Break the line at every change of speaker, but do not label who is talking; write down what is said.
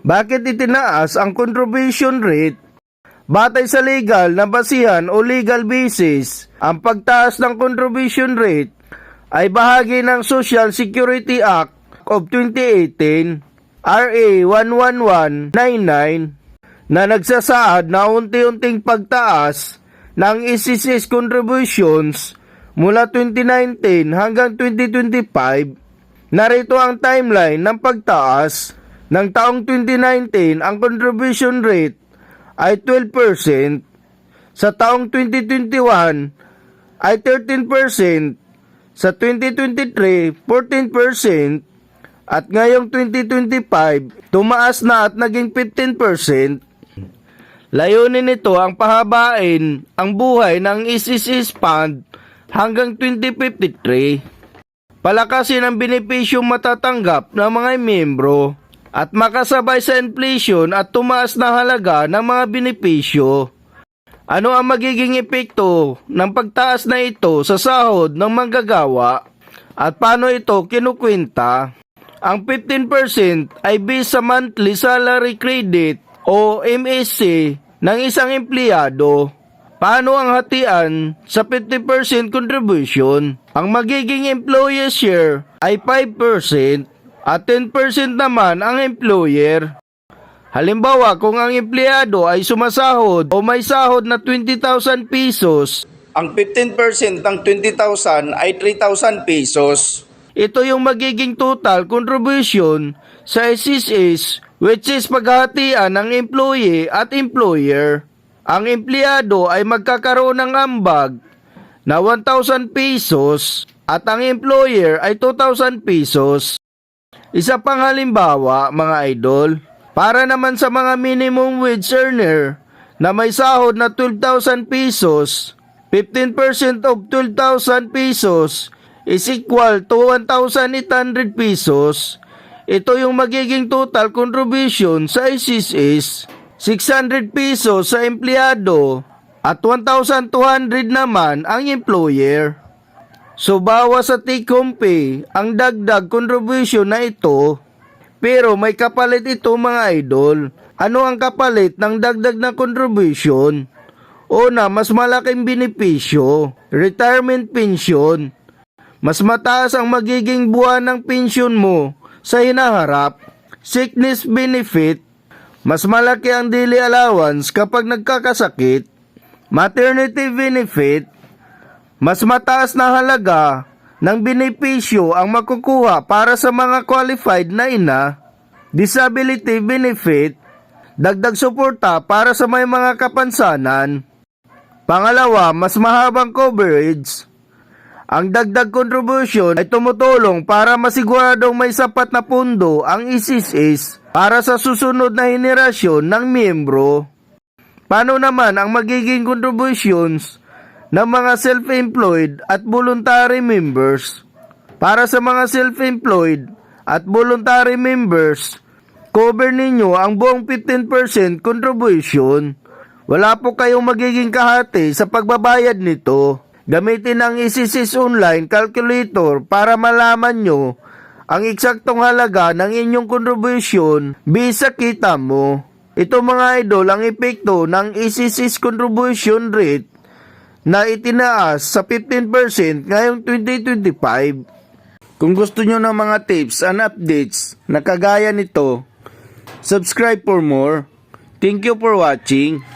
Bakit itinaas ang contribution rate? Batay sa legal na basihan o legal basis, ang pagtaas ng contribution rate ay bahagi ng Social Security Act of 2018, RA 11199, na nagsasaad na unti-unting pagtaas ng SSS contributions mula 2019 hanggang 2025. Narito ang timeline ng pagtaas. Ng taong 2019, ang contribution rate ay 12%. Sa taong 2021 ay 13%. Sa 2023, 14%. At ngayong 2025, tumaas na at naging 15%. Layunin nito ang pahabain ang buhay ng SSS Fund hanggang 2053. Palakasin ang benepisyong matatanggap ng mga miyembro at makasabay sa inflation at tumaas na halaga ng mga benepisyo. Ano ang magiging epekto ng pagtaas na ito sa sahod ng manggagawa at paano ito kinukwenta? Ang 15% ay based sa monthly salary credit o MSC ng isang empleyado. Paano ang hatian sa 50% contribution? Ang magiging employee share ay 5%. At 10% naman ang employer. Halimbawa, kung ang empleyado ay sumasahod o may sahod na 20,000 pesos, ang 15% ng 20,000 ay 3,000 pesos. Ito yung magiging total contribution sa SSS, which is paghahatian ng employee at employer. Ang empleyado ay magkakaroon ng ambag na 1,000 pesos at ang employer ay 2,000 pesos. Isa pang halimbawa, mga idol, para naman sa mga minimum wage earner na may sahod na 12,000 pesos, 15% of 12,000 pesos is equal to 1,800 pesos. Ito yung magiging total contribution sa SSS. 600 pesos sa empleyado at 1,200 naman ang employer. So bawas sa take home pay ang dagdag contribution na ito, pero may kapalit ito, mga idol. Ano ang kapalit ng dagdag na contribution? Una, mas malaking benepisyo, retirement pension. Mas mataas ang magiging buwan ng pension mo sa hinaharap. Sickness benefit, mas malaki ang daily allowance kapag nagkakasakit. Maternity benefit, mas mataas na halaga ng benepisyo ang makukuha para sa mga qualified na ina. Disability benefit, dagdag suporta para sa may mga kapansanan. Pangalawa, mas mahabang coverage. Ang dagdag contribution ay tumutulong para masiguradong may sapat na pundo ang SSS para sa susunod na henerasyon ng miyembro. Paano naman ang magiging contributions ng mga self-employed at voluntary members? Para sa mga self-employed at voluntary members, cover ninyo ang buong 15% contribution. Wala po kayong magiging kahati sa pagbabayad nito. Gamitin ang SSS Online Calculator para malaman nyo ang eksaktong halaga ng inyong contribution bisa kita mo. Ito, mga idol, ang epekto ng SSS contribution rate na itinaas sa 15% ngayong 2025. Kung gusto nyo ng mga tips and updates na kagaya nito, subscribe for more. Thank you for watching.